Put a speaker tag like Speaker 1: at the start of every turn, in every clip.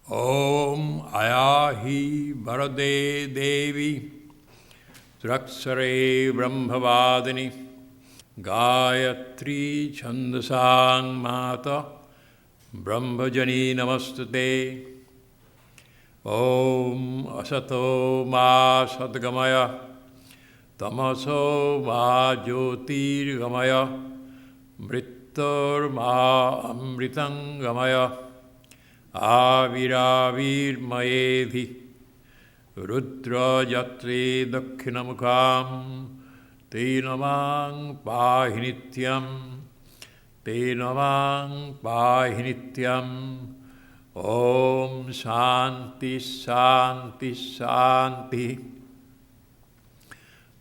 Speaker 1: Om Ayahi Varade Devi Traksare Brahmavadini Gayatri Chandasang Mata Brahmajani Namastate Om Asato Ma Sadgamaya Tamaso Ma Jyotirgamaya Mrittor Ma Amritangamaya Aviravir Maedhi Rudra Jatre Dakkhinamukam Te Namang Pahinityam Te Namang Pahinityam Om Shanti Shanti Shanti.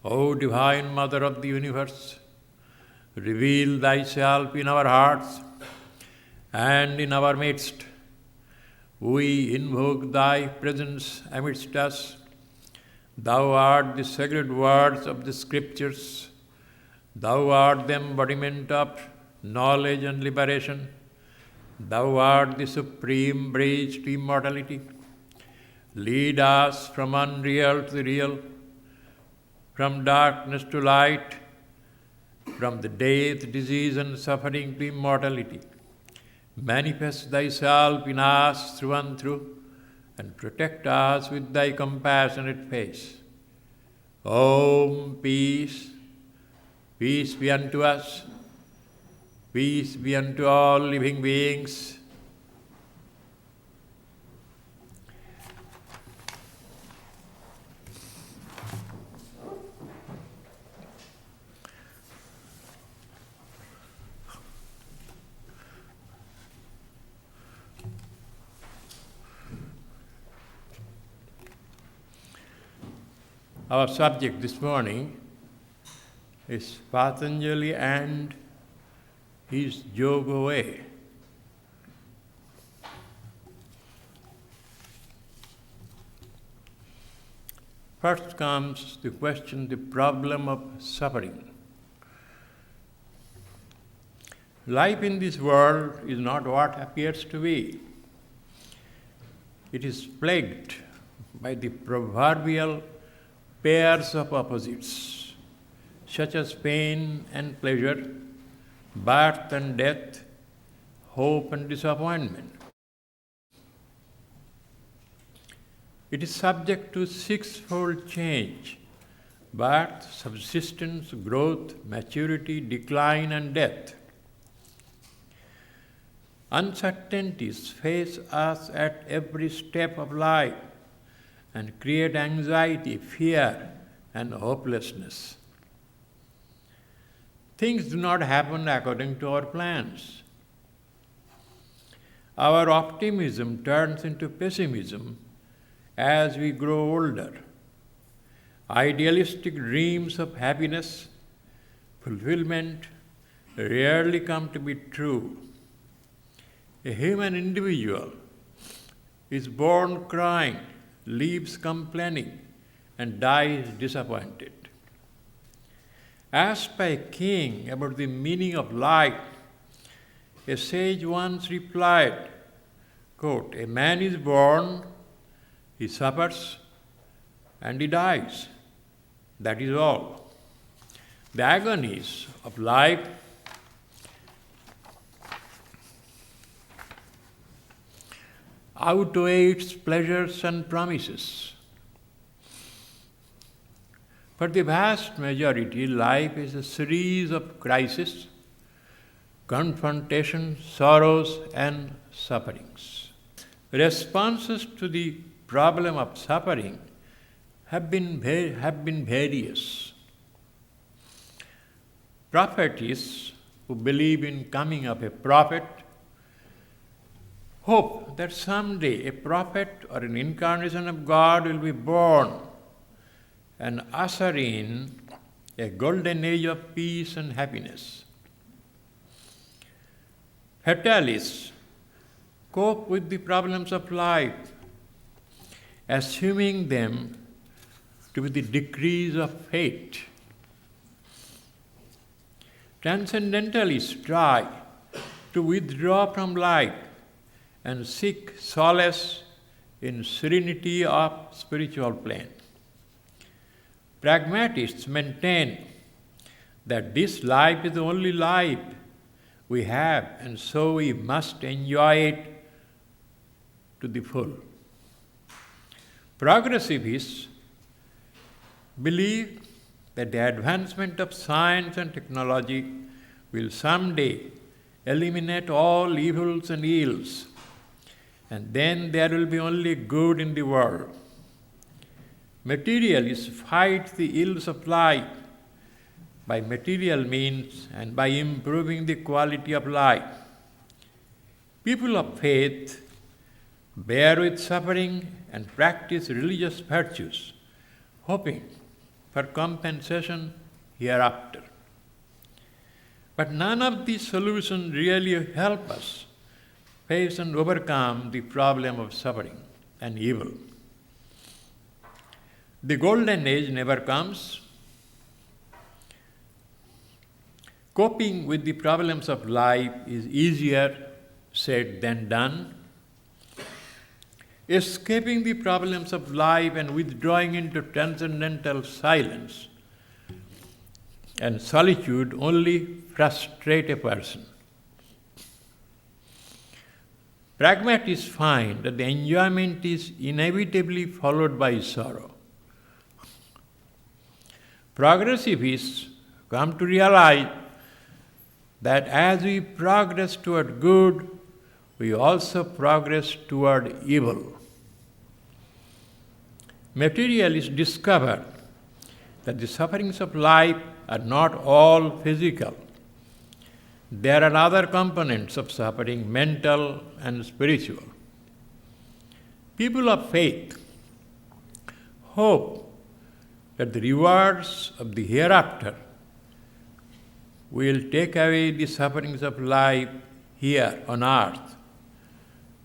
Speaker 1: O Divine Mother of the Universe, reveal Thyself in our hearts and in our midst. We invoke Thy presence amidst us. Thou art the sacred words of the Scriptures. Thou art the embodiment of knowledge and liberation. Thou art the supreme bridge to immortality. Lead us from unreal to the real, from darkness to light, from the death, disease, and suffering to immortality. Manifest Thyself in us through and through, and protect us with Thy compassionate face. Om, peace, peace be unto us, peace be unto all living beings. Our subject this morning is Patanjali and his yoga way. First comes the question, the problem of suffering. Life in this world is not what appears to be. It is plagued by the proverbial pairs of opposites, such as pain and pleasure, birth and death, hope and disappointment. It is subject to sixfold change: birth, subsistence, growth, maturity, decline, and death. Uncertainties face us at every step of life and create anxiety, fear, and hopelessness. Things do not happen according to our plans. Our optimism turns into pessimism as we grow older. Idealistic dreams of happiness, fulfillment rarely come to be true. A human individual is born crying, lives complaining, and dies disappointed. Asked by a king about the meaning of life, a sage once replied, quote, "A man is born, he suffers, and he dies. That is all. The agonies of life outweigh its pleasures and promises. For the vast majority, life is a series of crises, confrontations, sorrows, and sufferings. Responses to the problem of suffering have been various. Prophets who believe in coming of a prophet hope that someday a prophet or an incarnation of God will be born and usher in a golden age of peace and happiness. Fatalists cope with the problems of life, assuming them to be the decrees of fate. Transcendentalists try to withdraw from life and seek solace in serenity of spiritual plane. Pragmatists maintain that this life is the only life we have, and so we must enjoy it to the full. Progressivists believe that the advancement of science and technology will someday eliminate all evils and ills, and then there will be only good in the world. Materialists fight the ills of life by material means and by improving the quality of life. People of faith bear with suffering and practice religious virtues, hoping for compensation hereafter. But none of these solutions really help us face and overcome the problem of suffering and evil. The golden age never comes. Coping with the problems of life is easier said than done. Escaping the problems of life and withdrawing into transcendental silence and solitude only frustrate a person. Pragmatists find that the enjoyment is inevitably followed by sorrow. Progressivists come to realize that as we progress toward good, we also progress toward evil. Materialists discover that the sufferings of life are not all physical. There are other components of suffering, mental and spiritual. People of faith hope that the rewards of the hereafter will take away the sufferings of life here on earth.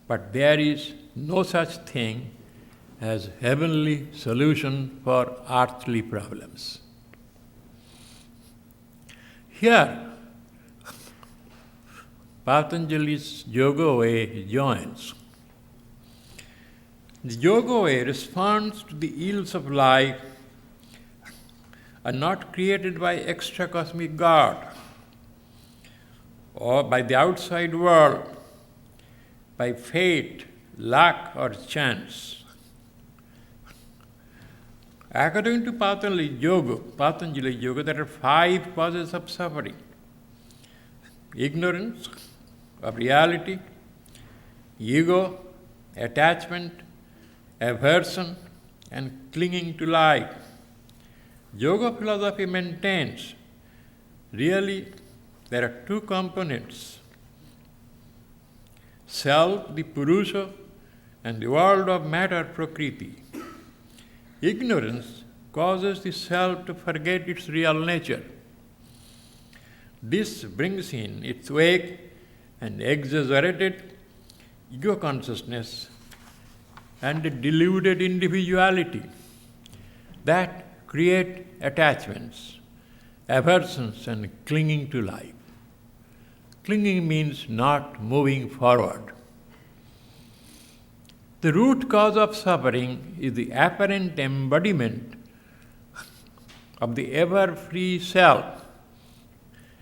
Speaker 1: But there is no such thing as heavenly solution for earthly problems. Here, Patanjali's yoga way joins. The yoga way responds to the ills of life are not created by extra cosmic God or by the outside world, by fate, luck, or chance. According to Patanjali Yoga, there are 5 causes of suffering: ignorance of reality, ego, attachment, aversion, and clinging to life. Yoga philosophy maintains really there are 2 components: self, the Purusha, and the world of matter, Prakriti. Ignorance causes the self to forget its real nature. This brings in its wake an exaggerated ego consciousness and a deluded individuality that create attachments, aversions, and clinging to life. Clinging means not moving forward. The root cause of suffering is the apparent embodiment of the ever-free self,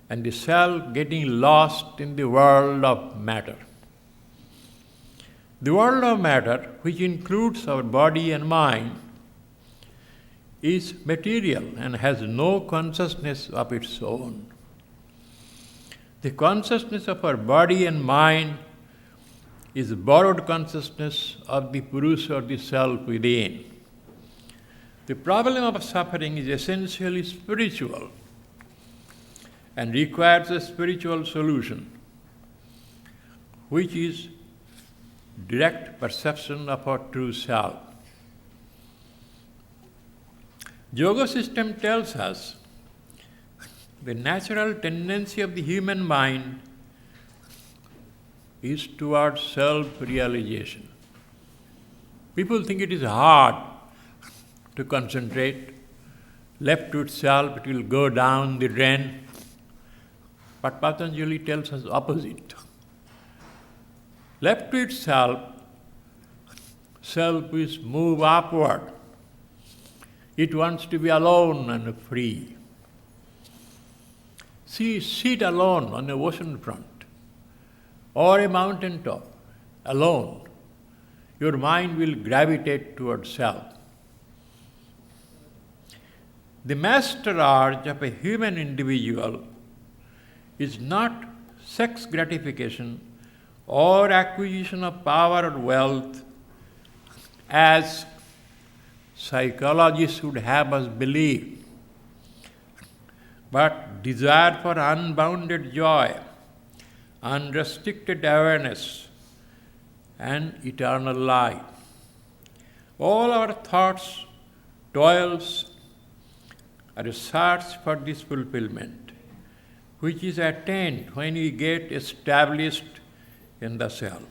Speaker 1: and the self getting lost in the world of matter. The world of matter, which includes our body and mind, is material and has no consciousness of its own. The consciousness of our body and mind is borrowed consciousness of the Purusha or the self within. The problem of suffering is essentially spiritual and requires a spiritual solution, which is direct perception of our true self. Yoga system tells us the natural tendency of the human mind is towards self-realization. People think it is hard to concentrate. Left to itself, it will go down the drain. But Patanjali tells us opposite. Left to itself, self is move upward. It wants to be alone and free. See, sit alone on a ocean front or a mountain top, alone. Your mind will gravitate towards self. The master urge of a human individual is not sex gratification or acquisition of power or wealth, as psychologists would have us believe, but desire for unbounded joy, unrestricted awareness, and eternal life. All our thoughts, toils, are a search for this fulfillment, which is attained when we get established in the self.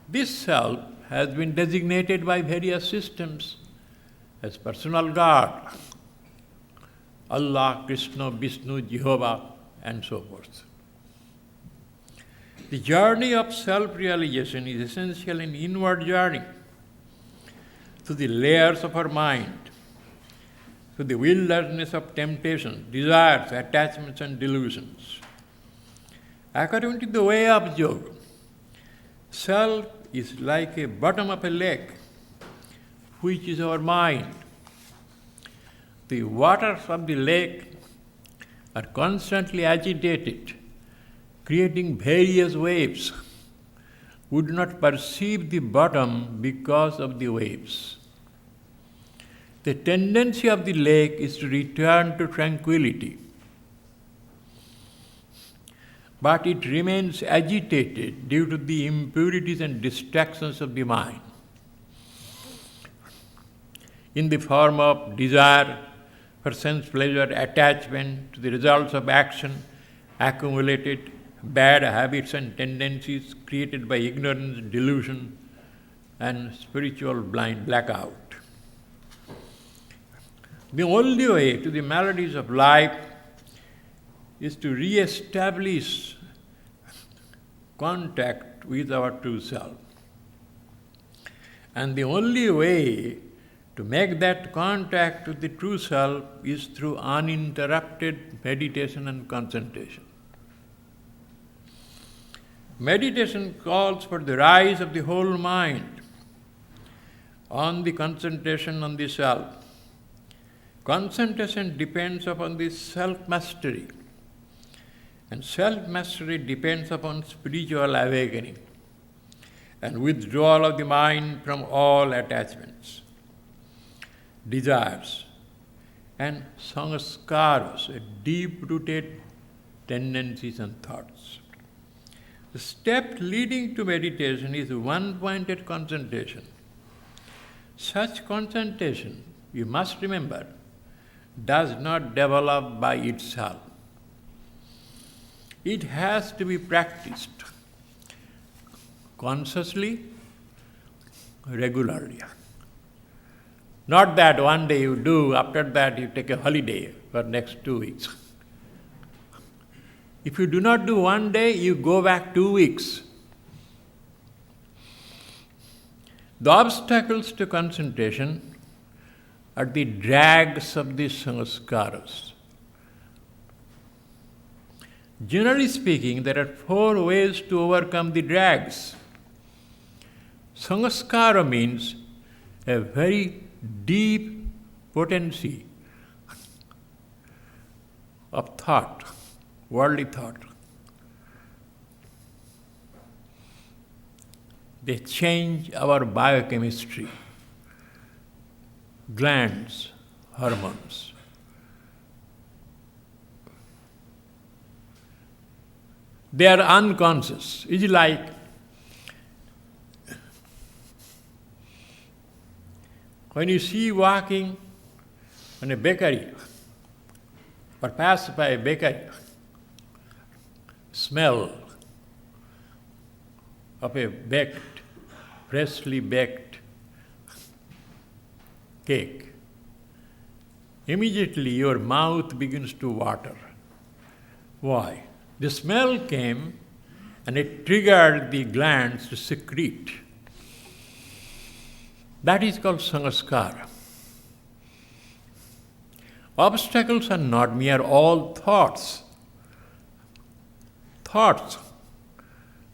Speaker 1: This self has been designated by various systems as personal God, Allah, Krishna, Vishnu, Jehovah, and so forth. The journey of self-realization is essentially an inward journey through the layers of our mind, through the wilderness of temptations, desires, attachments, and delusions. According to the way of yoga, self is like a bottom of a lake, which is our mind. The waters of the lake are constantly agitated, creating various waves. We do not perceive the bottom because of the waves. The tendency of the lake is to return to tranquility, but it remains agitated due to the impurities and distractions of the mind, in the form of desire for sense pleasure, attachment to the results of action, accumulated bad habits and tendencies created by ignorance, delusion, and spiritual blind blackout. The only way to the melodies of life is to re-establish contact with our true self. And the only way to make that contact with the true self is through uninterrupted meditation and concentration. Meditation calls for the rise of the whole mind on the concentration on the self. Concentration depends upon the self-mastery, and self-mastery depends upon spiritual awakening and withdrawal of the mind from all attachments, desires, and sanskaras, deep-rooted tendencies and thoughts. The step leading to meditation is one-pointed concentration. Such concentration, you must remember, does not develop by itself. It has to be practiced consciously, regularly. Not that one day you do, after that you take a holiday for next 2 weeks. If you do not do one day, you go back 2 weeks. The obstacles to concentration are the drags of the sanskaras. Generally speaking, there are 4 ways to overcome the drags. Sanskara means a very deep potency of thought, worldly thought. They change our biochemistry, glands, hormones. They are unconscious. It's like when you see walking in a bakery or pass by a bakery, smell of a freshly baked cake, immediately your mouth begins to water. Why? The smell came and it triggered the glands to secrete. That is called sanskara. Obstacles are not mere all thoughts. Thoughts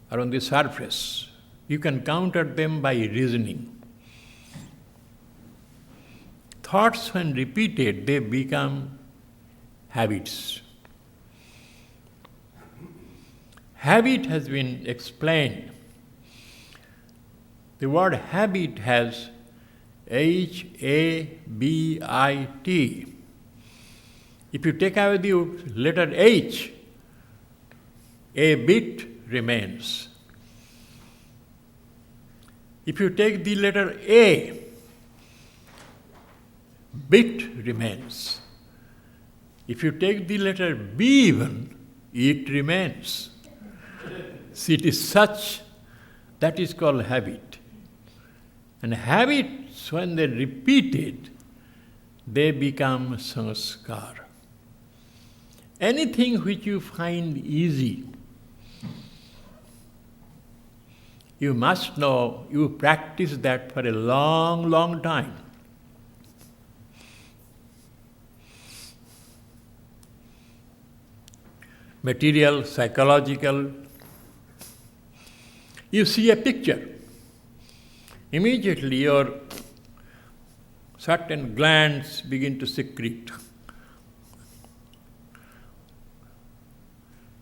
Speaker 1: are on the surface. You can counter them by reasoning. Thoughts, when repeated, they become habits. Habit has been explained. The word habit has H-A-B-I-T. If you take away the letter H, a bit remains. If you take the letter A, bit remains. If you take the letter B even, it remains. See, it is such, that is called habit. And habits, when they are repeated, they become sanskar. Anything which you find easy, you must know, you practice that for a long, long time. Material, psychological. You see a picture. Immediately your certain glands begin to secrete.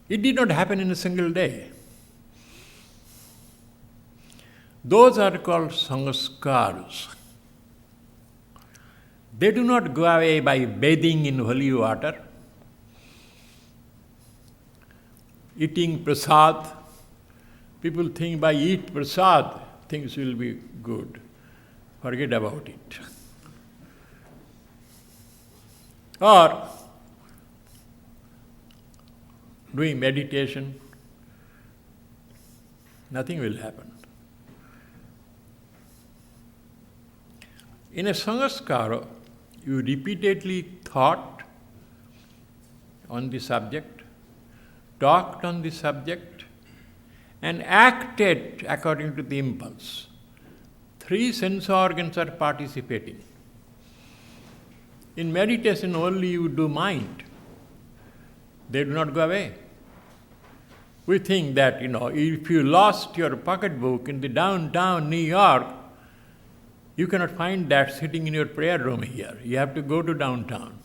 Speaker 1: It did not happen in a single day. Those are called sanskars. They do not go away by bathing in holy water, eating prasad. People think by eat prasad, things will be good. Forget about it. Or doing meditation, nothing will happen. In a sanskara, you repeatedly thought on the subject, talked on the subject, and acted according to the impulse. 3 sense organs are participating. In meditation only you do mind. They do not go away. We think that, if you lost your pocketbook in the downtown New York, you cannot find that sitting in your prayer room here. You have to go to downtown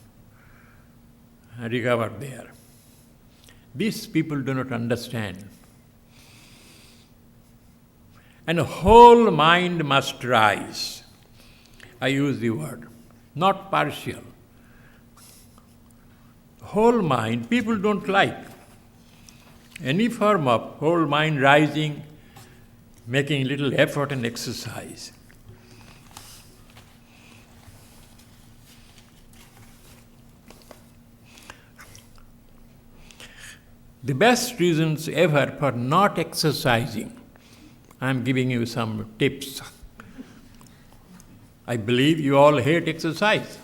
Speaker 1: and recover there. These people do not understand. And a whole mind must rise. I use the word, not partial. Whole mind, people don't like any form of whole mind rising, making little effort and exercise. The best reasons ever for not exercising, I am giving you some tips. I believe you all hate exercise.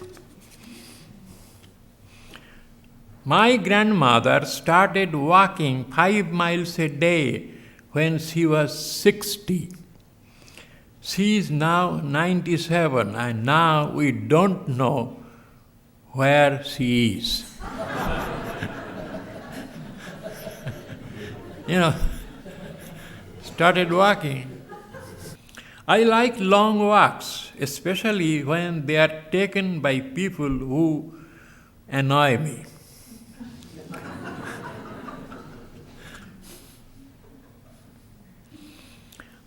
Speaker 1: My grandmother started walking 5 miles a day when she was 60. She is now 97, and now we don't know where she is. Started walking. I like long walks, especially when they are taken by people who annoy me.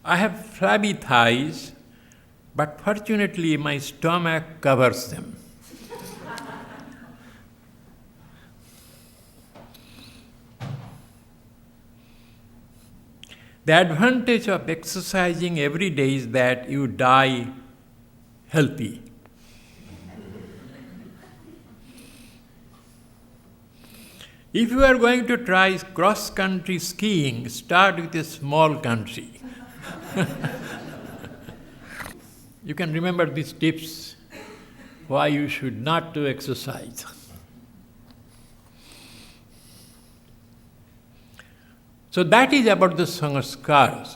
Speaker 1: I have flabby thighs, but fortunately my stomach covers them. The advantage of exercising every day is that you die healthy. If you are going to try cross-country skiing, start with a small country. You can remember these tips, why you should not do exercise. So that is about the sanskaras.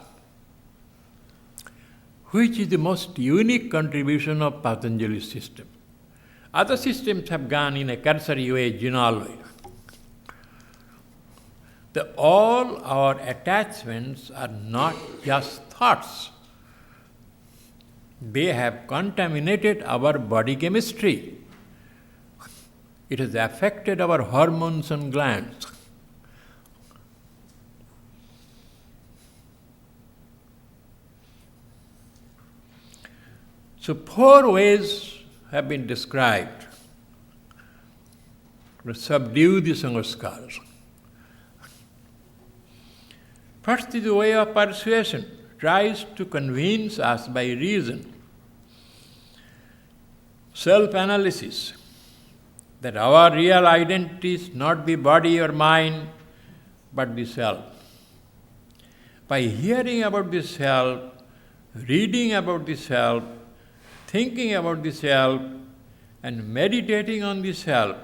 Speaker 1: which is the most unique contribution of Patanjali's system. Other systems have gone in a cursory way, general way. All our attachments are not just thoughts. They have contaminated our body chemistry. It has affected our hormones and glands. So 4 ways have been described to subdue the sanskaras. First is the way of persuasion, tries to convince us by reason, self-analysis, that our real identity is not the body or mind, but the self. By hearing about the self, reading about the self, thinking about the self, and meditating on the self,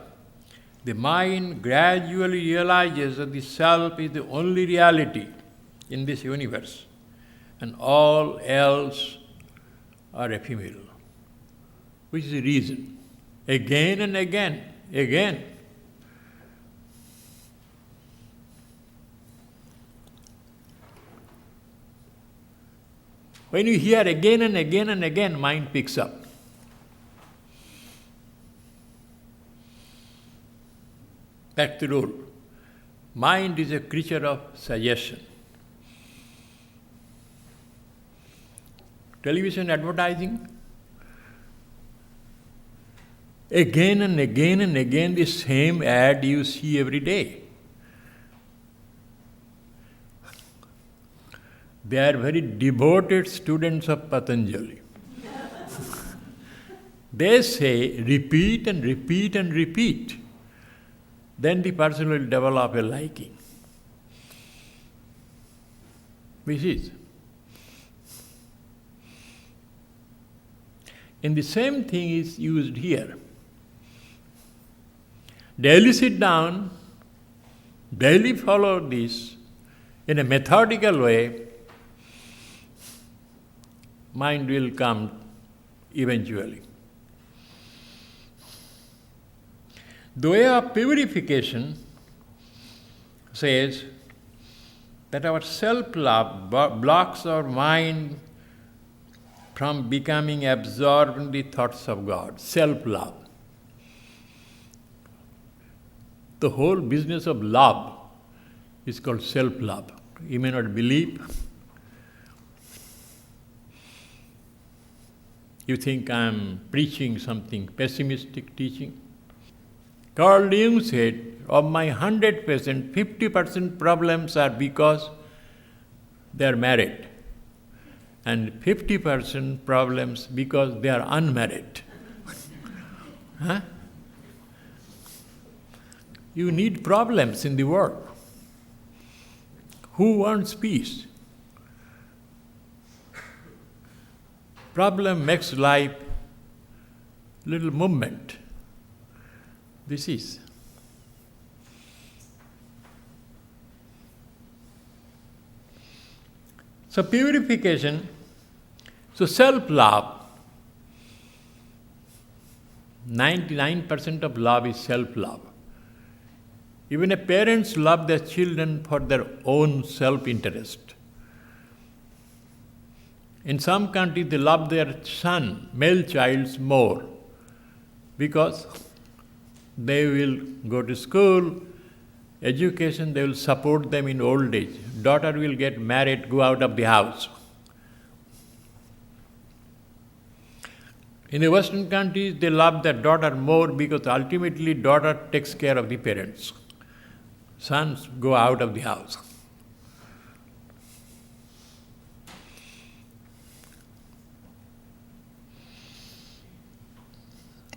Speaker 1: the mind gradually realizes that the self is the only reality in this universe, and all else are ephemeral. Which is the reason? Again and again. When you hear again and again, mind picks up. That's the rule. Mind is a creature of suggestion. Television advertising, again and again, the same ad you see every day. They are very devoted students of Patanjali. They say, repeat and repeat and repeat. Then the person will develop a liking. Which is. And the same thing is used here. Daily sit down, daily follow this in a methodical way, mind will come eventually. The way of purification says that our self-love blocks our mind from becoming absorbed in the thoughts of God. Self-love. The whole business of love is called self-love. You may not believe. You think I am preaching something pessimistic teaching. Carl Jung said, of my 100%, 50% problems are because they are married, and 50% problems because they are unmarried. Huh? You need problems in the world. Who wants peace? Problem makes life little movement. This is. So purification, so self-love, 99% of love is self-love. Even a parents love their children for their own self-interest. In some countries, they love their son, male childs, more because they will go to school, education, they will support them in old age. Daughter will get married, go out of the house. In the Western countries, they love their daughter more because ultimately daughter takes care of the parents. Sons go out of the house.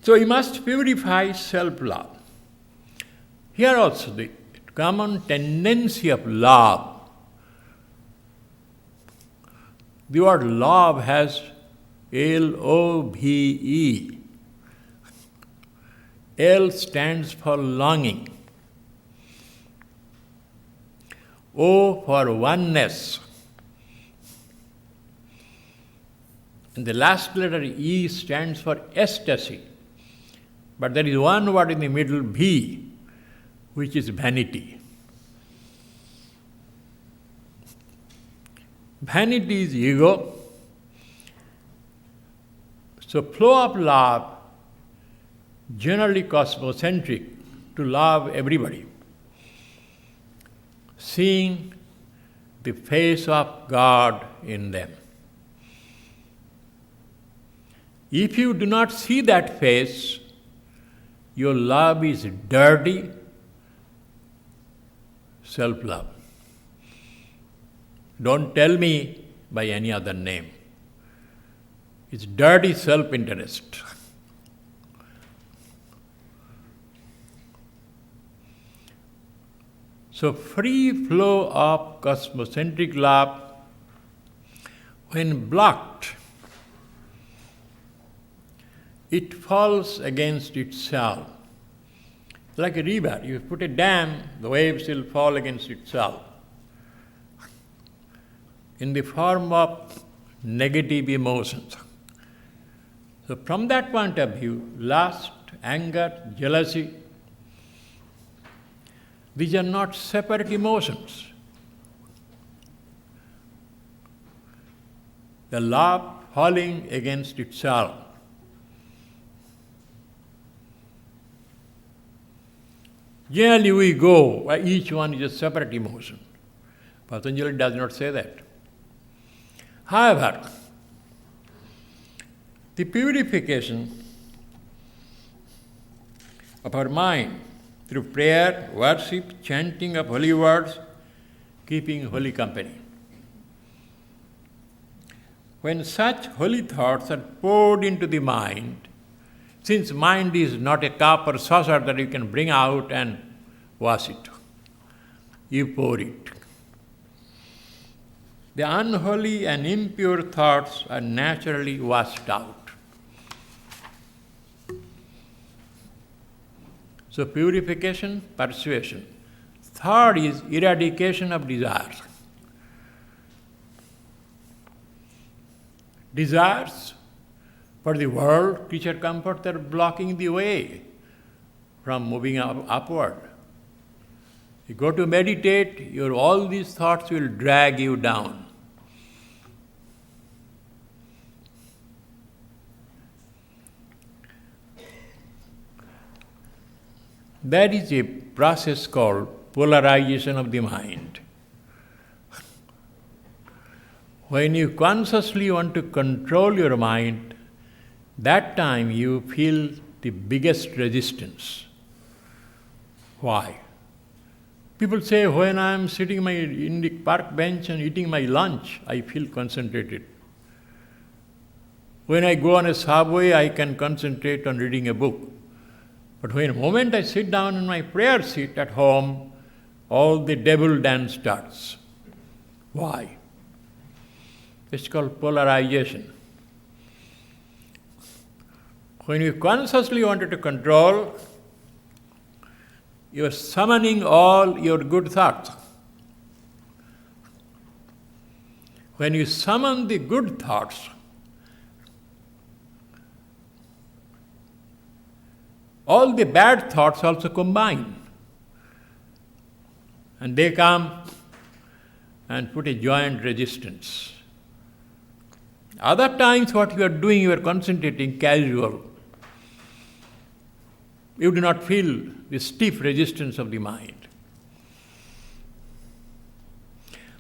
Speaker 1: So you must purify self-love. Here also the common tendency of love. The word love has L-O-V-E. L stands for longing. O for oneness. And the last letter E stands for ecstasy. But there is one word in the middle, V, which is vanity. Vanity is ego. So flow of love, generally cosmocentric, to love everybody. Seeing the face of God in them. If you do not see that face, your love is dirty self-love. Don't tell me by any other name. It's dirty self-interest. So free flow of cosmocentric love, when blocked, it falls against itself. Like a river, you put a dam, the waves will fall against itself. In the form of negative emotions. So from that point of view, lust, anger, jealousy, these are not separate emotions. The love falling against itself. Generally we go, each one is a separate emotion. Patanjali does not say that. However, the purification of our mind through prayer, worship, chanting of holy words, keeping holy company. When such holy thoughts are poured into the mind, since mind is not a cup or saucer that you can bring out and wash it, you pour it. The unholy and impure thoughts are naturally washed out. So purification, persuasion. Third is eradication of desires. Desires for the world, creature comfort, are blocking the way from moving upward. You go to meditate, all these thoughts will drag you down. That is a process called polarization of the mind. When you consciously want to control your mind, that time you feel the biggest resistance. Why? People say, when I am sitting in the park bench and eating my lunch, I feel concentrated. When I go on a subway, I can concentrate on reading a book. But when the moment I sit down in my prayer seat at home, all the devil dance starts. Why? It's called polarization. When you consciously wanted to control, you are summoning all your good thoughts. When you summon the good thoughts, all the bad thoughts also combine. And they come and put a joint resistance. Other times what you are doing, you are concentrating casual. You do not feel the stiff resistance of the mind.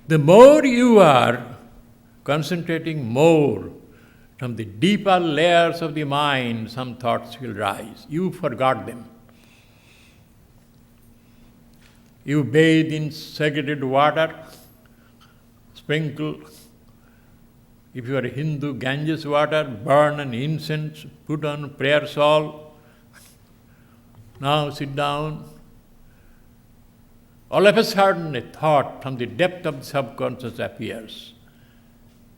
Speaker 1: The more you are concentrating more from the deeper layers of the mind, some thoughts will rise. You forgot them. You bathe in sacred water, sprinkle. If you are a Hindu, Ganges water, burn an incense, put on prayer shawl. Now sit down. All of a sudden a thought from the depth of the subconscious appears.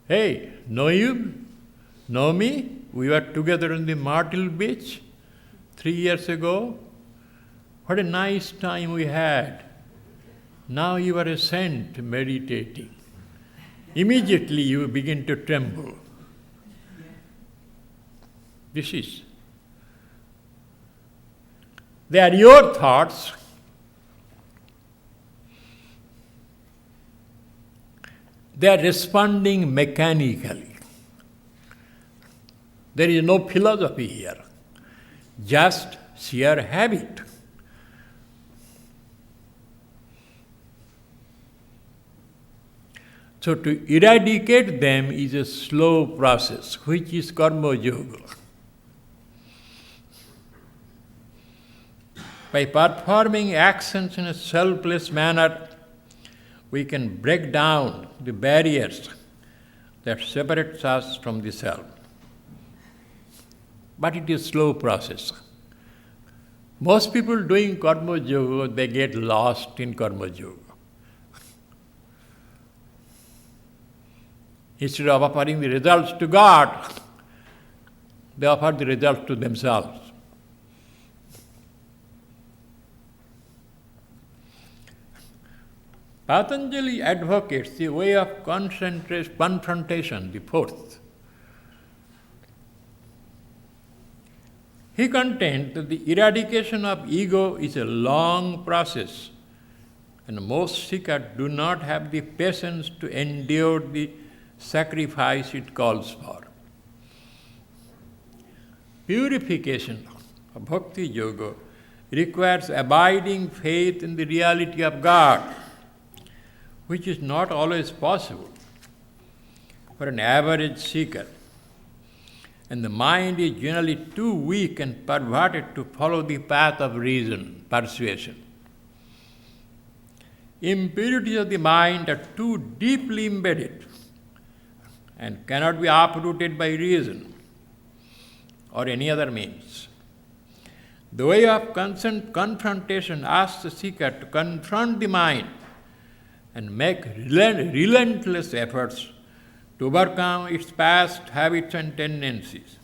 Speaker 1: Hey, know you? Know me? We were together on the Myrtle Beach 3 years ago. What a nice time we had. Now you are a saint meditating. Immediately you begin to tremble. This is. They are your thoughts. They are responding mechanically. There is no philosophy here, just sheer habit. So to eradicate them is a slow process, which is karma yoga. By performing actions in a selfless manner, we can break down the barriers that separate us from the self. But it is a slow process. Most people doing karma yoga, they get lost in karma yoga. Instead of offering the results to God, they offer the results to themselves. Patanjali advocates the way of confrontation, the fourth. He contends that the eradication of ego is a long process, and most seekers do not have the patience to endure the sacrifice it calls for. Purification of bhakti yoga requires abiding faith in the reality of God, which is not always possible for an average seeker. And the mind is generally too weak and perverted to follow the path of reason, persuasion. Impurities of the mind are too deeply embedded and cannot be uprooted by reason or any other means. The way of confrontation asks the seeker to confront the mind and make relentless efforts to overcome its past habits and tendencies.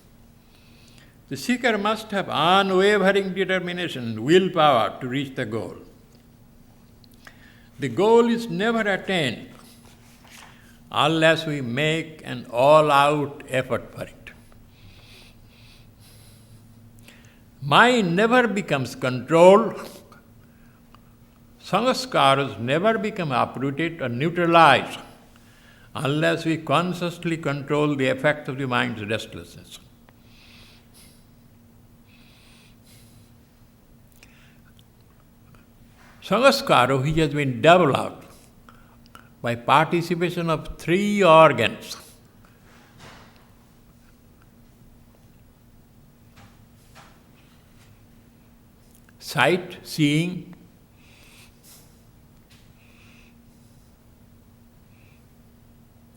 Speaker 1: The seeker must have unwavering determination and willpower to reach the goal. The goal is never attained unless we make an all-out effort for it. Mind never becomes controlled. Sanskaras never become uprooted or neutralized unless we consciously control the effect of the mind's restlessness. Sanskara, which has been developed by participation of three organs: sight, seeing,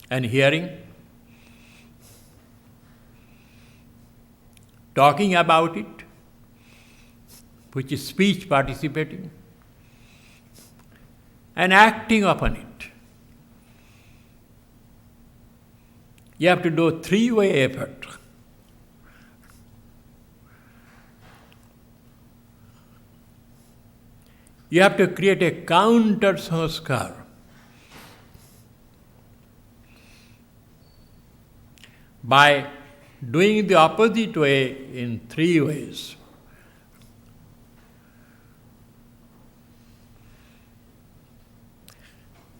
Speaker 1: and hearing, talking about it, which is speech participating, and acting upon it. You have to do a three-way effort. You have to create a counter sanskar. By doing the opposite way in three ways.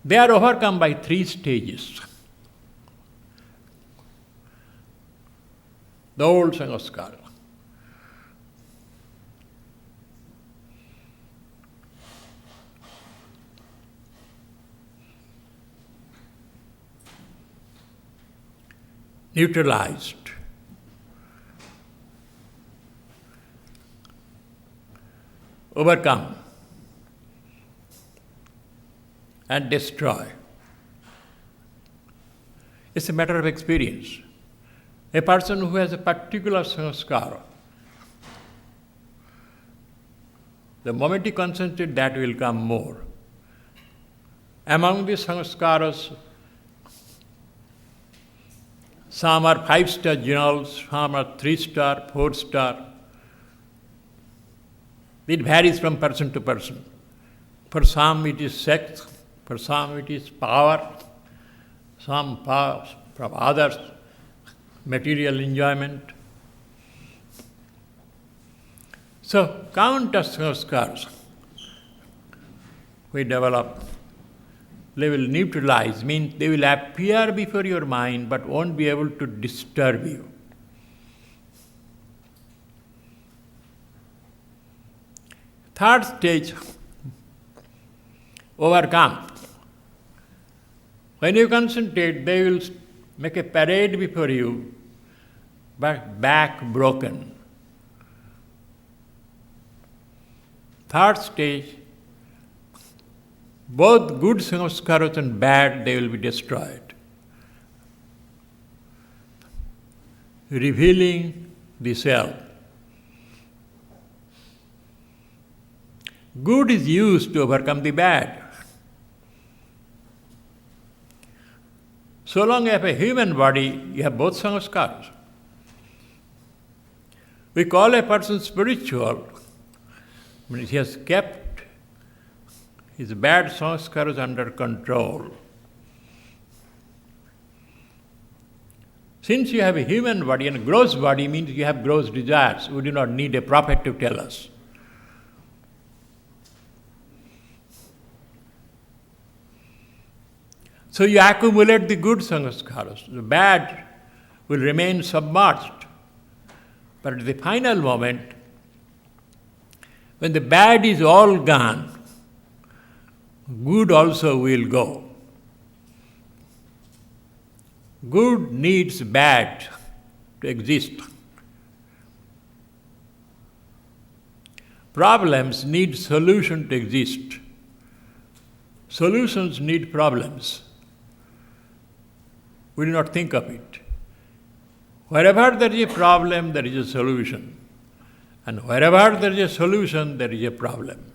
Speaker 1: They are overcome by three stages. The old sanskara. Neutralized. Overcome. And destroy. It's a matter of experience. A person who has a particular sanskara, the moment he concentrates, that will come more. Among the sanskaras, some are 5-star generals, some are 3-star, 4-star. It varies from person to person. For some it is sex, for some it is power, some power, from others material enjoyment. So, countless sanskars we develop, they will neutralize, means they will appear before your mind but won't be able to disturb you. Third stage, overcome. When you concentrate, they will make a parade before you, but back broken. Third stage, both good sanskaras and bad, they will be destroyed. Revealing the self. Good is used to overcome the bad. So long as you have a human body, you have both sanskaras. We call a person spiritual when he has kept his bad sanskaras under control. Since you have a human body, and a gross body means you have gross desires, we do not need a prophet to tell us. So you accumulate the good sanskaras. The bad will remain submerged. But at the final moment, when the bad is all gone, good also will go. Good needs bad to exist. Problems need solution to exist. Solutions need problems. We do not think of it. Wherever there is a problem, there is a solution. And wherever there is a solution, there is a problem.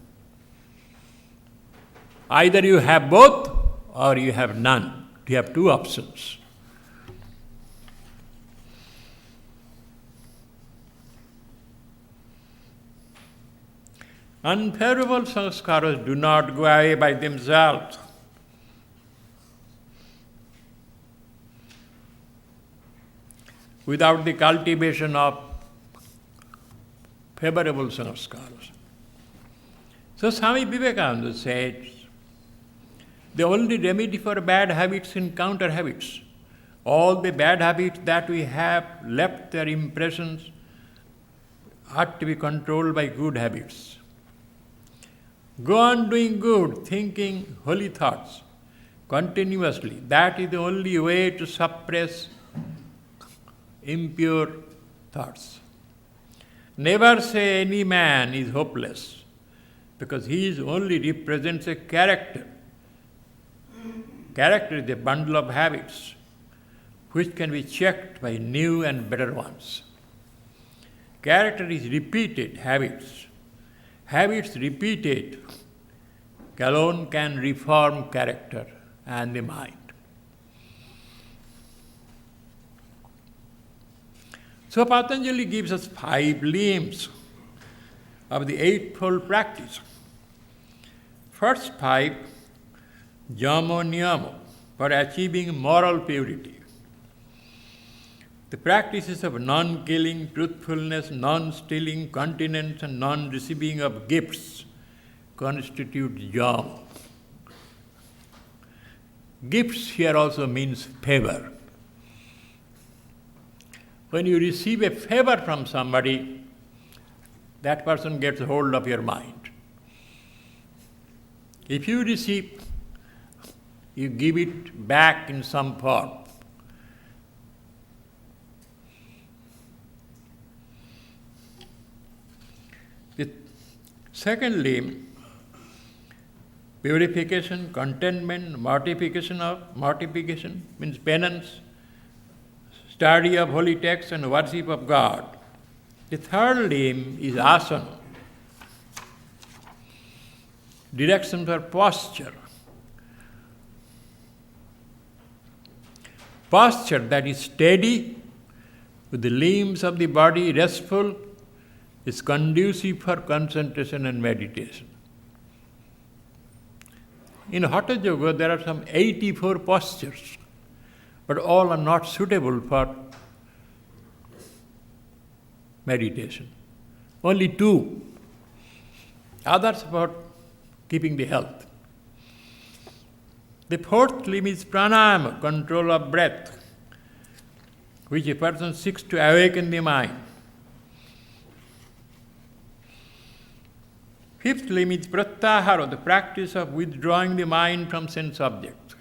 Speaker 1: Either you have both or you have none. You have two options. Unfavorable sanskaras do not go away by themselves. Without the cultivation of favorable sanskaras. So Swami Vivekananda said, the only remedy for bad habits is counter habits. All the bad habits that we have left their impressions ought to be controlled by good habits. Go on doing good, thinking holy thoughts continuously. That is the only way to suppress impure thoughts. Never say any man is hopeless, because he only represents a character. Character is a bundle of habits which can be checked by new and better ones. Character is repeated habits. Habits repeated alone can reform character and the mind. So Patanjali gives us 5 limbs of the eightfold practice. First 5, Jamo Niyamo, for achieving moral purity. The practices of non-killing, truthfulness, non-stealing, continence, and non-receiving of gifts constitute Jamo. Gifts here also means favor. When you receive a favor from somebody, that person gets a hold of your mind. If you receive, you give it back in some form. The secondly, purification, contentment, mortification means penance, study of holy texts and worship of God. The third limb is asana, direction for posture. Posture that is steady, with the limbs of the body restful, is conducive for concentration and meditation. In Hatha Yoga, there are some 84 postures, but all are not suitable for meditation. Only 2 Others about keeping the health. The fourth limb is pranayama, control of breath, which a person seeks to awaken the mind. Fifth limb is pratyahara, the practice of withdrawing the mind from sense objects.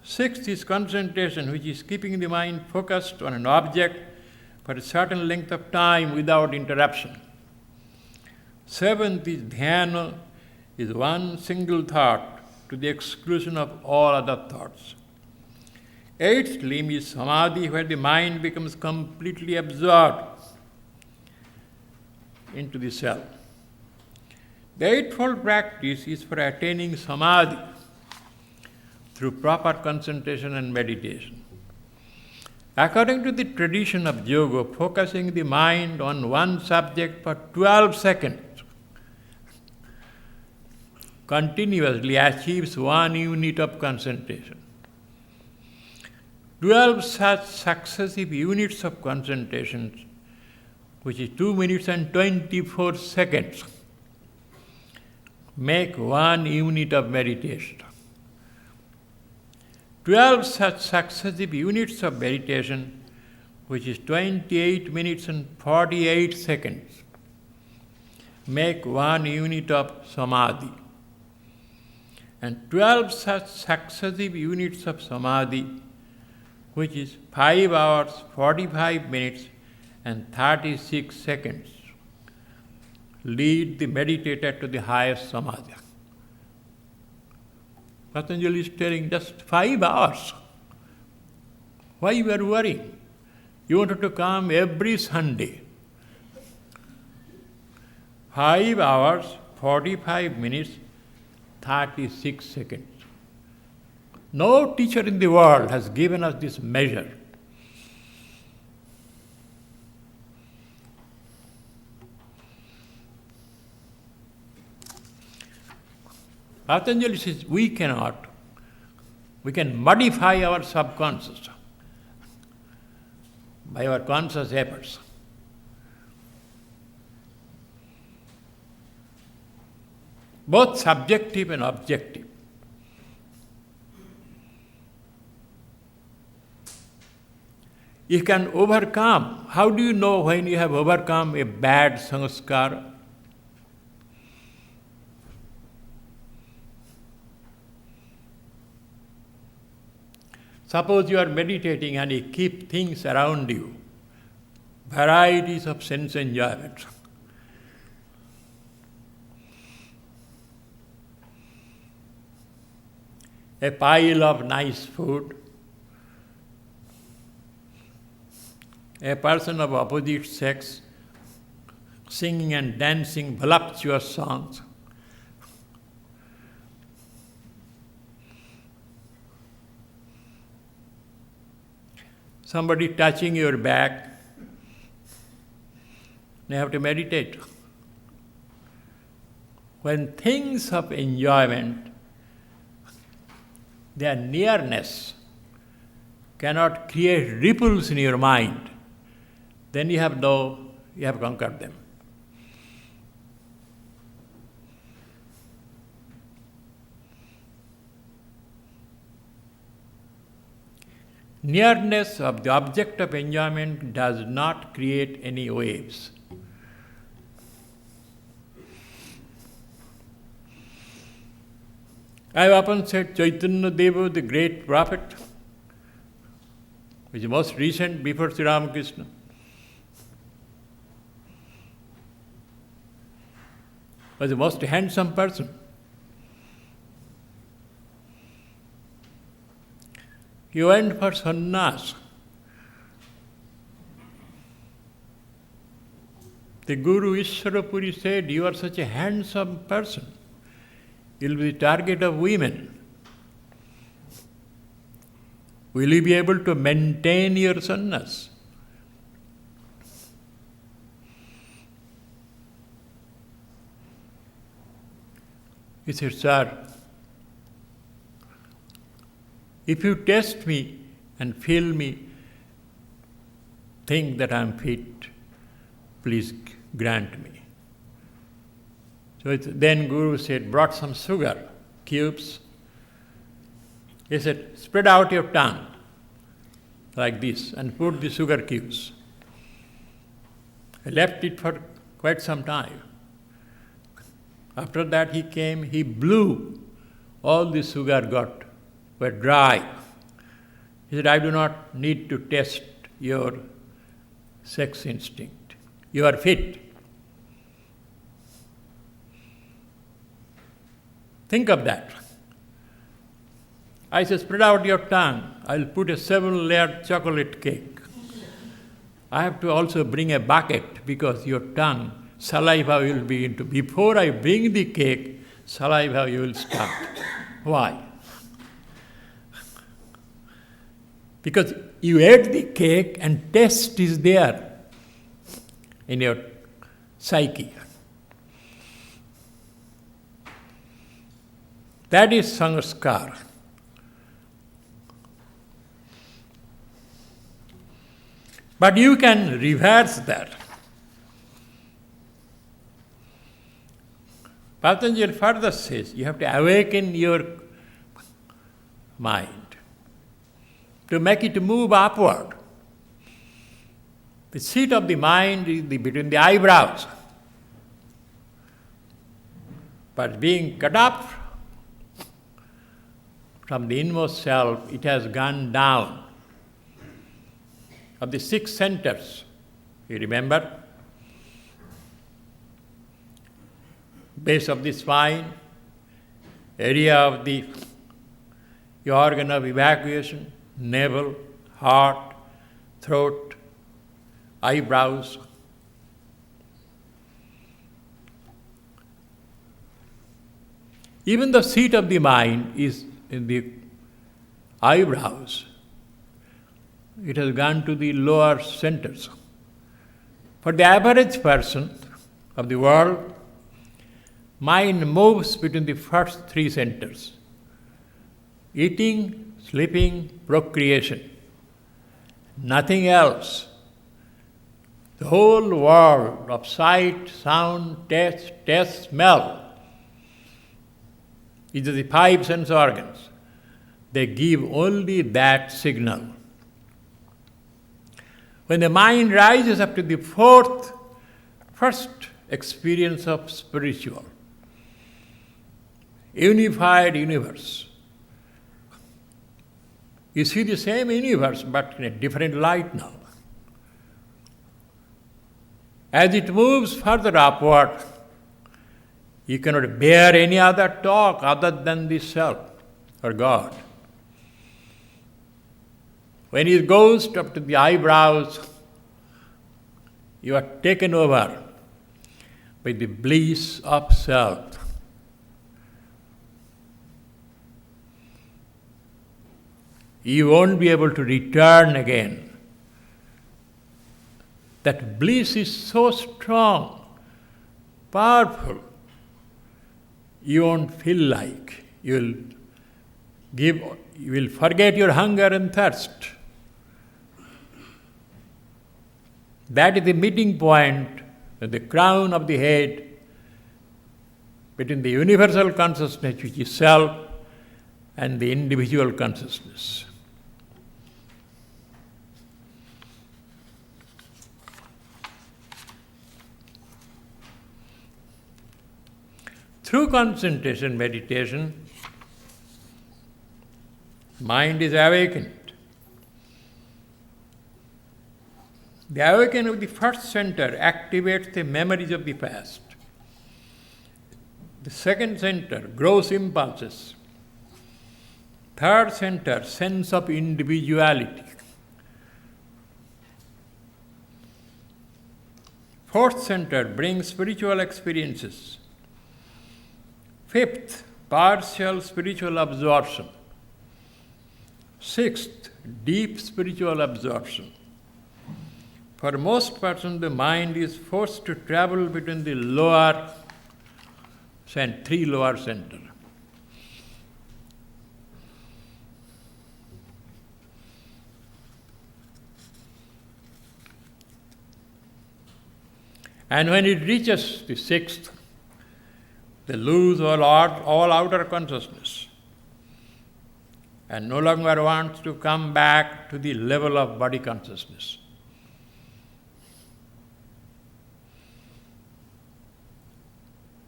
Speaker 1: Sixth is concentration, which is keeping the mind focused on an object for a certain length of time without interruption. Seventh is dhyana, is one single thought to the exclusion of all other thoughts. Eighth limb is samadhi, where the mind becomes completely absorbed into the self. The eightfold practice is for attaining samadhi through proper concentration and meditation. According to the tradition of yoga, focusing the mind on one subject for 12 seconds continuously achieves 1 unit of concentration. 12 such successive units of concentration, which is 2 minutes and 24 seconds, make 1 unit of meditation. 12 such successive units of meditation, which is 28 minutes and 48 seconds, make 1 unit of samadhi. And 12 such successive units of samadhi, which is 5 hours, 45 minutes and 36 seconds, lead the meditator to the highest samadhi. Patanjali is telling just 5 hours. Why you are worrying? You wanted to come every Sunday. 5 hours, 45 minutes, 36 seconds. No teacher in the world has given us this measure. Patanjali says we cannot. We can modify our subconscious by our conscious efforts. Both subjective and objective. You can overcome. How do you know when you have overcome a bad sanskara? Suppose you are meditating and you keep things around you, varieties of sense enjoyment. A pile of nice food, a person of opposite sex singing and dancing voluptuous songs, somebody touching your back, you have to meditate. When things of enjoyment, their nearness cannot create ripples in your mind, then you have conquered them. Nearness of the object of enjoyment does not create any waves. I have often said Chaitanya Deva, the great prophet, which is most recent before Sri Ramakrishna, was the most handsome person. He went for sannyas. The Guru Ishwarapuri said, "You are such a handsome person. You'll be the target of women. Will you be able to maintain your sannyas?" He said, "Sir, if you test me and feel me, think that I am fit, please grant me." So then Guru said, brought some sugar cubes. He said, spread out your tongue like this and put the sugar cubes. I left it for quite some time. After that he came, he blew, all the sugar were dry. He said, I do not need to test your sex instinct. You are fit. Think of that. I said, spread out your tongue. I'll put a 7-layered chocolate cake. I have to also bring a bucket because your tongue, saliva will be into. Before I bring the cake, saliva you will start. Why? Because you ate the cake and taste is there in your psyche. That is sanskar. But you can reverse that. Patanjali further says, you have to awaken your mind to make it move upward. The seat of the mind is between the eyebrows. But being cut off from the inmost self, it has gone down. Of the 6 centers, you remember? Base of the spine, area of the organ of evacuation, navel, heart, throat, eyebrows. Even the seat of the mind is in the eyebrows. It has gone to the lower centers. For the average person of the world, mind moves between the first 3 centers: eating, sleeping, procreation. Nothing else. The whole world of sight, sound, taste, smell is the 5 sense organs. They give only that signal. When the mind rises up to the first experience of spiritual, unified universe, you see the same universe but in a different light now. As it moves further upward, you cannot bear any other talk other than the self or God. When it goes up to the eyebrows, you are taken over by the bliss of self. You won't be able to return again. That bliss is so strong, powerful, you won't feel like you will forget your hunger and thirst. That is the meeting point, the crown of the head between the universal consciousness, which is self, and the individual consciousness. Through concentration meditation, mind is awakened. The awakening of the first center activates the memories of the past. The second center, gross impulses. Third center, sense of individuality. Fourth center brings spiritual experiences. Fifth, partial spiritual absorption. Sixth, deep spiritual absorption. For most persons, the mind is forced to travel between the three lower centers. And when it reaches the sixth, They lose all outer consciousness and no longer want to come back to the level of body consciousness.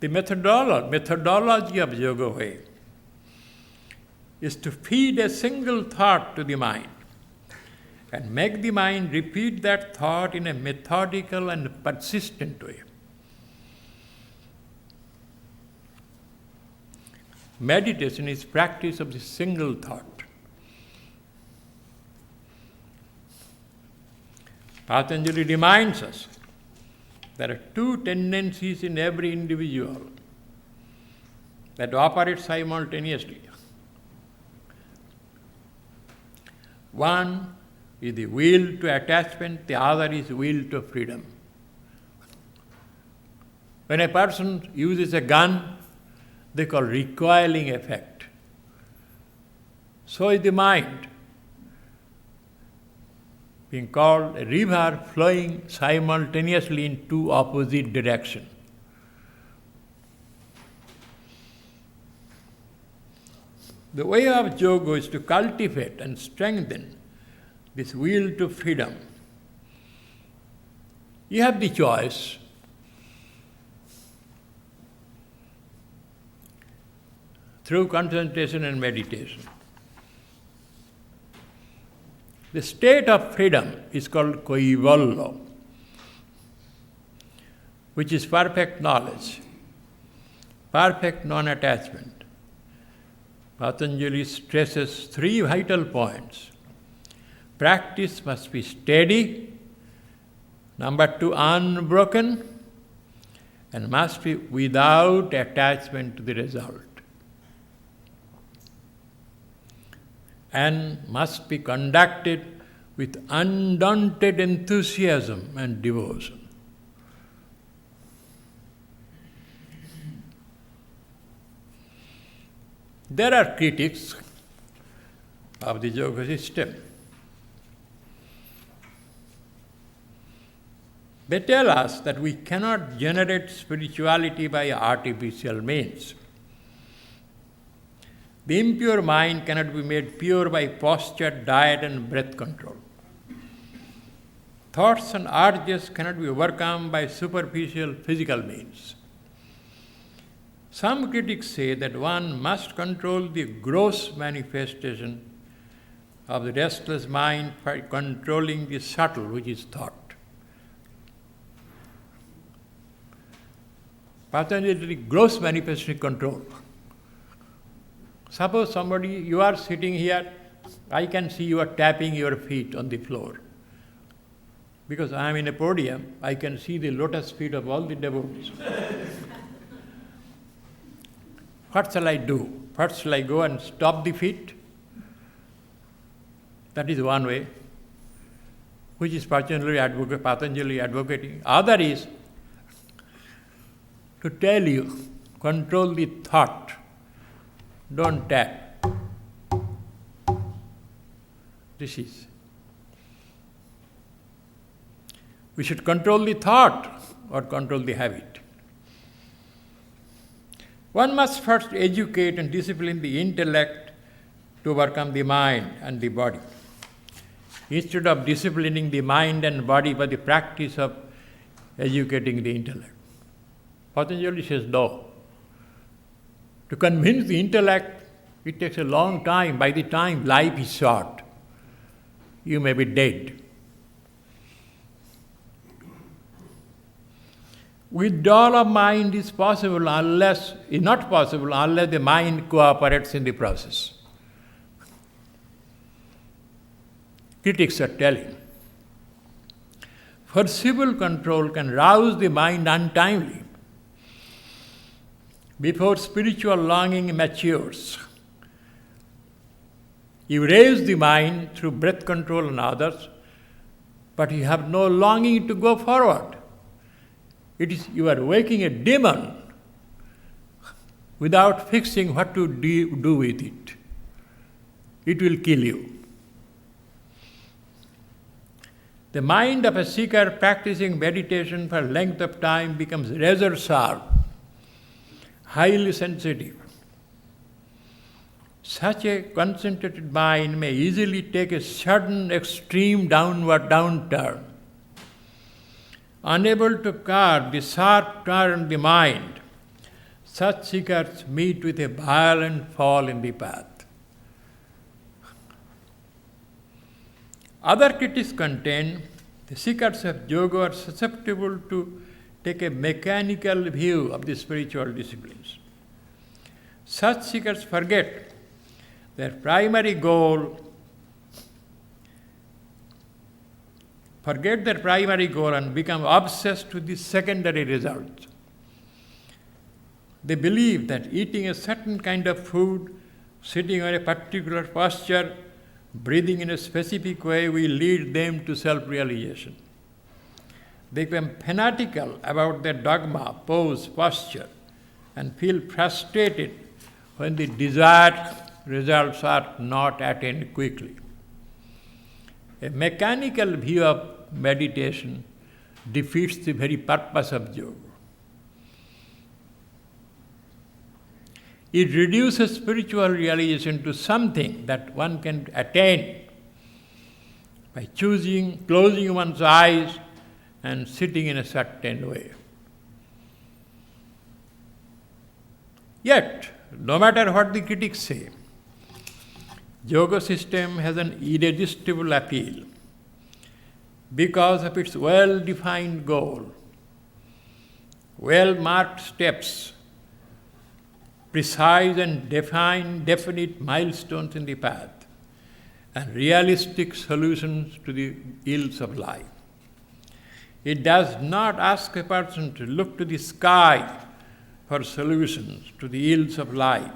Speaker 1: The methodology of yoga way is to feed a single thought to the mind and make the mind repeat that thought in a methodical and persistent way. Meditation is practice of the single thought. Patanjali reminds us there are two tendencies in every individual that operate simultaneously. One is the will to attachment, the other is will to freedom. When a person uses a gun, they call recoiling effect. So is the mind, being called a river flowing simultaneously in two opposite directions. The way of yoga is to cultivate and strengthen this will to freedom. You have the choice. Through concentration and meditation. The state of freedom is called kaivalya, which is perfect knowledge, perfect non-attachment. Patanjali stresses three vital points. Practice must be steady, number two, unbroken, and must be without attachment to the result. And must be conducted with undaunted enthusiasm and devotion. There are critics of the yoga system. They tell us that we cannot generate spirituality by artificial means. The impure mind cannot be made pure by posture, diet, and breath control. Thoughts and urges cannot be overcome by superficial physical means. Some critics say that one must control the gross manifestation of the restless mind by controlling the subtle, which is thought. Patanjali, gross manifestation control. Suppose you are sitting here, I can see you are tapping your feet on the floor. Because I am in a podium, I can see the lotus feet of all the devotees. What shall I do? First, shall I go and stop the feet? That is one way, which is Patanjali advocating. Other is to tell you, control the thought. Don't tap. This is. We should control the thought or control the habit. One must first educate and discipline the intellect to overcome the mind and the body. Instead of disciplining the mind and body by the practice of educating the intellect. Patanjali says no. To convince the intellect, it takes a long time. By the time life is short, you may be dead. Withdrawal of mind is not possible unless the mind cooperates in the process. Critics are telling. Forcible control can rouse the mind untimely, before spiritual longing matures. You raise the mind through breath control and others, but you have no longing to go forward. It is you are waking a demon without fixing what to do with it. It will kill you. The mind of a seeker practicing meditation for length of time becomes razor sharp. highly sensitive. Such a concentrated mind may easily take a sudden extreme downward downturn. Unable to curb the sharp turn in the mind, such seekers meet with a violent fall in the path. Other critics contend the seekers of yoga are susceptible to take a mechanical view of the spiritual disciplines. Such seekers forget their primary goal and become obsessed with the secondary results. They believe that eating a certain kind of food, sitting on a particular posture, breathing in a specific way will lead them to self-realization. They become fanatical about their dogma, pose, posture, and feel frustrated when the desired results are not attained quickly. A mechanical view of meditation defeats the very purpose of yoga. It reduces spiritual realization to something that one can attain by closing one's eyes and sitting in a certain way. Yet, no matter what the critics say, yoga system has an irresistible appeal because of its well-defined goal, well-marked steps, precise and definite milestones in the path, and realistic solutions to the ills of life. It does not ask a person to look to the sky for solutions to the ills of life,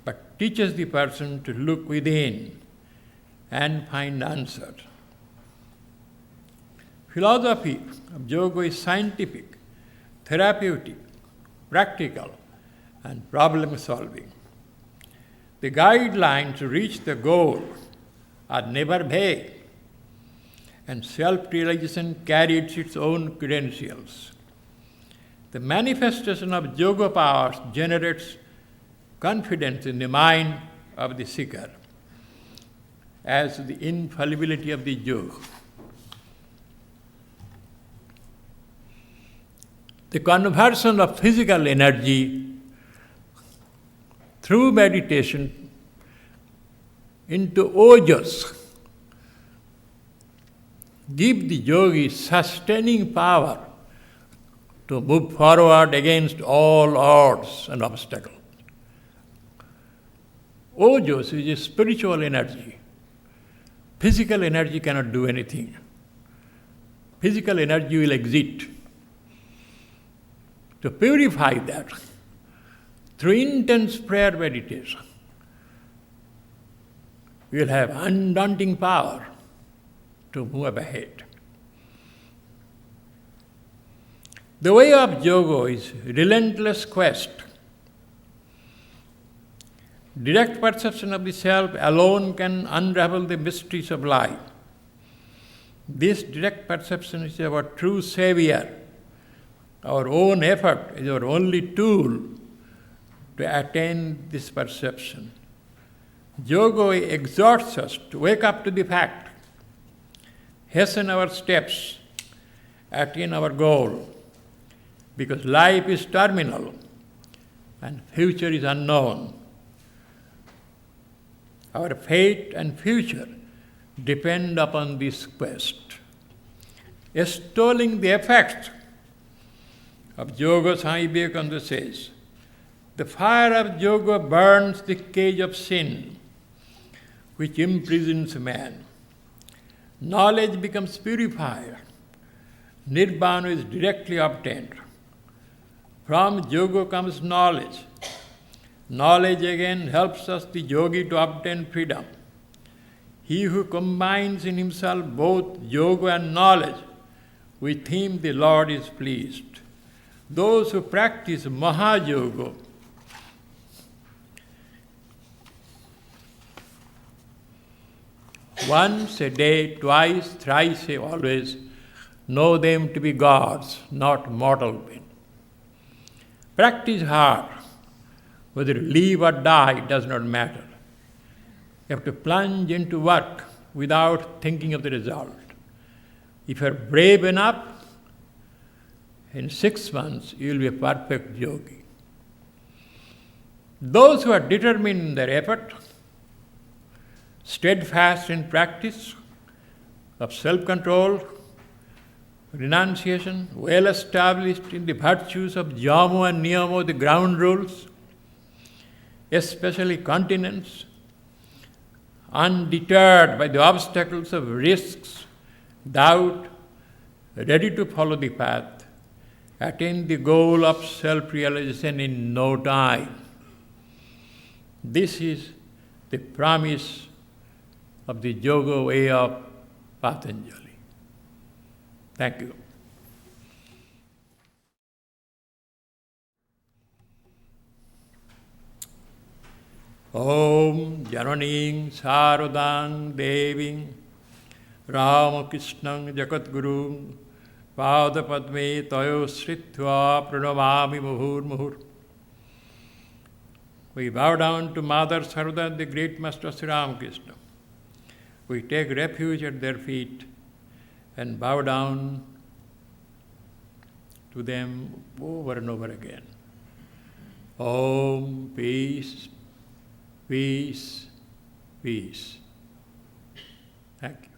Speaker 1: but teaches the person to look within and find answers. Philosophy of yoga is scientific, therapeutic, practical, and problem-solving. The guidelines to reach the goal are never vague, and self-realization carries its own credentials. The manifestation of yoga powers generates confidence in the mind of the seeker as to the infallibility of the yoga. The conversion of physical energy through meditation into ojas give the yogi sustaining power to move forward against all odds and obstacles. Ojas is a spiritual energy. Physical energy cannot do anything. Physical energy will exit. To purify that, through intense prayer meditation, we will have undaunting power to move ahead. The way of yoga is relentless quest. Direct perception of the self alone can unravel the mysteries of life. This direct perception is our true savior. Our own effort is our only tool to attain this perception. Yoga exhorts us to wake up to the fact, hasten our steps, attain our goal, because life is terminal and future is unknown. Our fate and future depend upon this quest. Extolling the effects of yoga, Swami Vivekananda says, the fire of yoga burns the cage of sin, which imprisons man. Knowledge becomes purified. Nirvana is directly obtained. From yoga comes knowledge. Knowledge again helps us, the yogi, to obtain freedom. He who combines in himself both yoga and knowledge, with him the Lord is pleased. Those who practice Maha-yoga once a day, twice, thrice, always, know them to be gods, not mortal men. Practice hard. Whether you live or die does not matter. You have to plunge into work without thinking of the result. If you are brave enough, in 6 months you will be a perfect yogi. Those who are determined in their effort, steadfast in practice of self-control, renunciation, well established in the virtues of yama and niyama, the ground rules, especially continence, undeterred by the obstacles of risks, doubt, ready to follow the path, attain the goal of self-realization in no time. This is the promise of the yoga way of Patanjali. Thank you. Om Jananing Saradang Deving Ramakrishna Jagatguru Pada Padme Tayo Sritva Pranamami Muhur Muhur. We bow down to Mother Sarada, the great Master Sri Ramakrishna. We take refuge at their feet and bow down to them over and over again. Om, peace, peace, peace. Thank you.